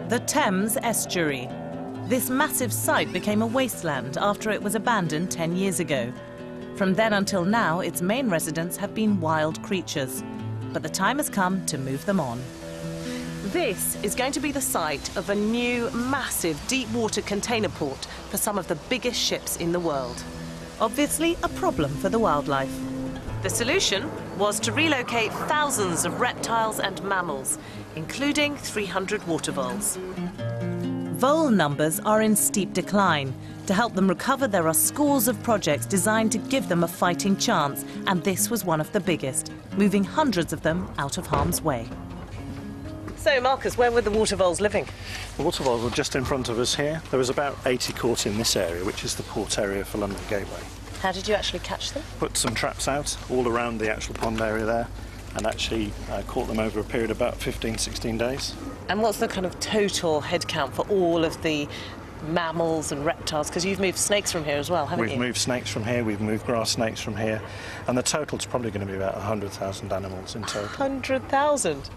The Thames estuary. This massive site became a wasteland after it was abandoned 10 years ago. From then until now, its main residents have been wild creatures. But the time has come to move them on. This is going to be the site of a new, massive deep water container port for some of the biggest ships in the world. Obviously, a problem for the wildlife. The solution was to relocate thousands of reptiles and mammals, including 300 water voles. Vole numbers are in steep decline. To help them recover, there are scores of projects designed to give them a fighting chance, and this was one of the biggest, moving hundreds of them out of harm's way. So, Marcus, where were the water voles living? The water voles were just in front of us here. There was about 80 caught in this area, which is the port area for London Gateway. How did you actually catch them? Put some traps out all around the actual pond area there and actually caught them over a period of about 15, 16 days. And what's the kind of total head count for all of the mammals and reptiles? Because you've moved snakes from here as well, haven't you? We've moved snakes from here, we've moved grass snakes from here, and the total's probably going to be about 100,000 animals in total. 100,000?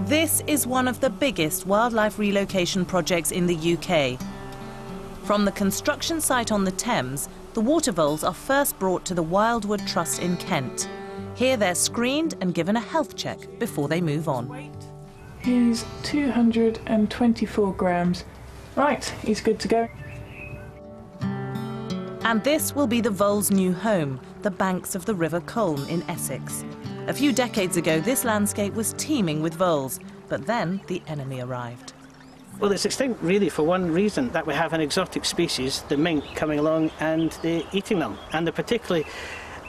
This is one of the biggest wildlife relocation projects in the UK. From the construction site on the Thames, the water voles are first brought to the Wildwood Trust in Kent. Here they're screened and given a health check before they move on. He's 224 grams. Right, he's good to go. And this will be the voles' new home, the banks of the River Colne in Essex. A few decades ago, this landscape was teeming with voles, but then the enemy arrived. Well, it's extinct really for one reason, that we have an exotic species, the mink, coming along and they're eating them. And they're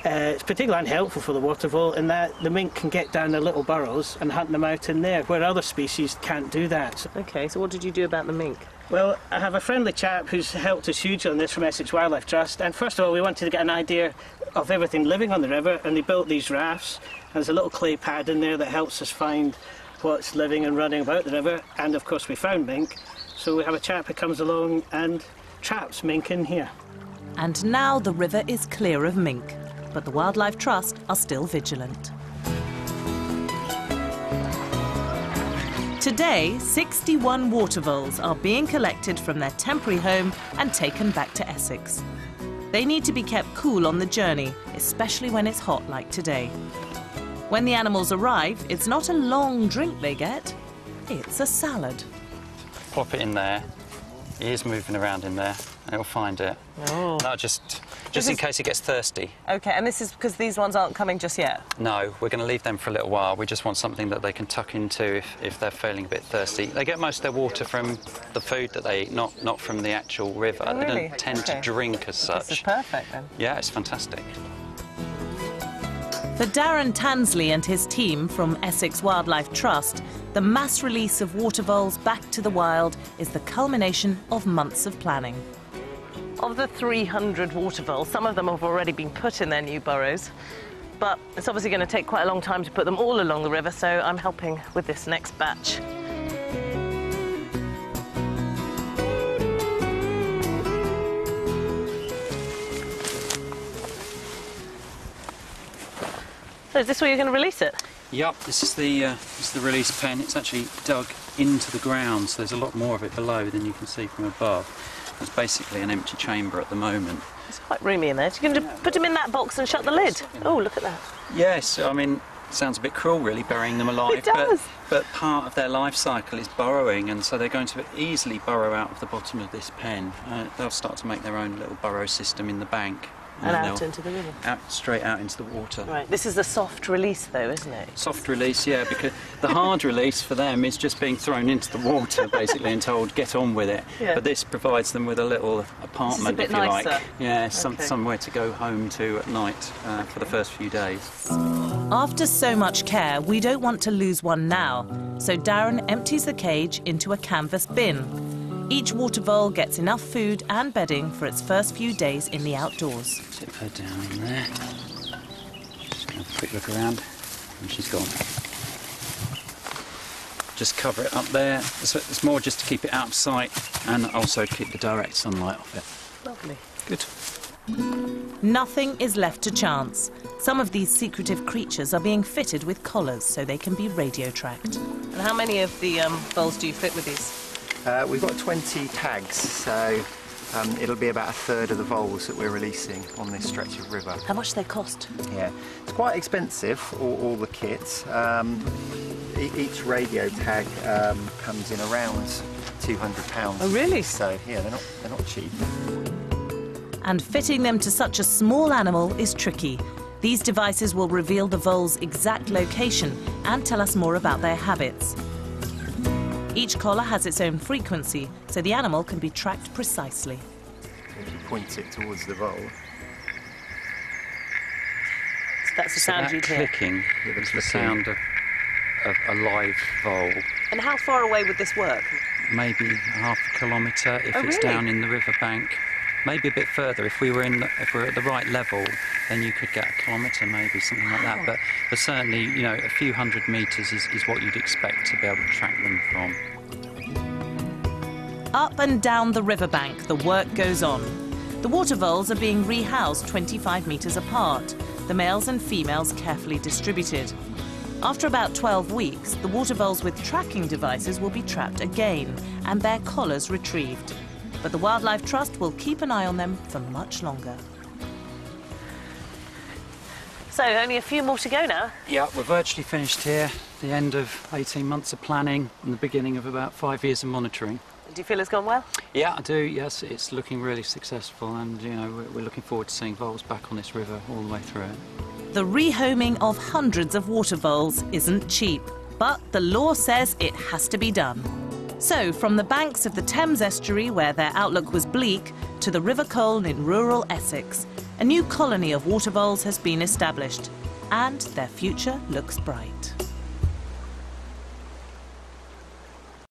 it's particularly unhelpful for the water vole in that the mink can get down their little burrows and hunt them out in there, where other species can't do that. OK, so what did you do about the mink? Well, I have a friendly chap who's helped us hugely on this from Essex Wildlife Trust, and first of all we wanted to get an idea of everything living on the river, and they built these rafts. There's a little clay pad in there that helps us find what's living and running about the river, and of course we found mink, so we have a chap who comes along and traps mink in here. And now the river is clear of mink, but the Wildlife Trust are still vigilant. Today, 61 water voles are being collected from their temporary home and taken back to Essex. They need to be kept cool on the journey, especially when it's hot like today. When the animals arrive, it's not a long drink they get, it's a salad. Plop it in there. He is moving around in there, and it'll find it. Oh. No, just in case he gets thirsty. OK, and this is because these ones aren't coming just yet? No, we're going to leave them for a little while. We just want something that they can tuck into if they're feeling a bit thirsty. They get most of their water from the food that they eat, not from the actual river. Oh, really? They don't tend to drink as such. This is perfect, then. Yeah, it's fantastic. For Darren Tansley and his team from Essex Wildlife Trust, the mass release of water voles back to the wild is the culmination of months of planning. Of the 300 water voles, some of them have already been put in their new burrows, but it's obviously going to take quite a long time to put them all along the river, so I'm helping with this next batch. So is this where you're going to release it? Yep, this is the release pen. It's actually dug into the ground, so there's a lot more of it below than you can see from above. It's basically an empty chamber at the moment. It's quite roomy in there. You're going to put them in that box and shut the lid? Oh, look at that. Yes, I mean, it sounds a bit cruel, really, burying them alive. It does. But part of their life cycle is burrowing, and so they're going to easily burrow out of the bottom of this pen. They'll start to make their own little burrow system in the bank. And out into the river? Straight out into the water. Right, this is the soft release though, isn't it? Soft release, yeah, because the hard release for them is just being thrown into the water, basically, and told, get on with it. Yeah. But this provides them with a little apartment, if you nicer. Like. Yeah, okay. Somewhere to go home to at night for the first few days. After so much care, we don't want to lose one now, so Darren empties the cage into a canvas bin. Each water vole gets enough food and bedding for its first few days in the outdoors. Tip her down in there. Just going to have a quick look around, and she's gone. Just cover it up there. It's more just to keep it out of sight and also to keep the direct sunlight off it. Lovely. Good. Nothing is left to chance. Some of these secretive creatures are being fitted with collars so they can be radio tracked. And how many of the voles do you fit with these? We've got 20 tags, so it'll be about a third of the voles that we're releasing on this stretch of river. How much do they cost? Yeah, it's quite expensive, all the kits. Each radio tag comes in around £200. Oh, really? So yeah, they're not cheap. And fitting them to such a small animal is tricky. These devices will reveal the vole's exact location and tell us more about their habits. Each collar has its own frequency, so the animal can be tracked precisely. If you point it towards the vole. So that's the sound that you'd hear. clicking is the sound of a live vole. And how far away would this work? Maybe half a kilometre if Oh, it's really? down in the riverbank. Maybe a bit further. If we're at the right level, then you could get a kilometre, maybe something like that. But certainly, you know, a few hundred metres is what you'd expect to be able to track them from. Up and down the riverbank, the work goes on. The water voles are being rehoused 25 metres apart, the males and females carefully distributed. After about 12 weeks, the water voles with tracking devices will be trapped again and their collars retrieved. But the Wildlife Trust will keep an eye on them for much longer. So only a few more to go now. Yeah, we're virtually finished here. The end of 18 months of planning and the beginning of about 5 years of monitoring. Do you feel it's gone well? Yeah, I do, yes. It's looking really successful and, you know, we're looking forward to seeing voles back on this river all the way through it. The rehoming of hundreds of water voles isn't cheap, but the law says it has to be done. So, from the banks of the Thames estuary, where their outlook was bleak, to the River Colne in rural Essex, a new colony of water voles has been established, and their future looks bright.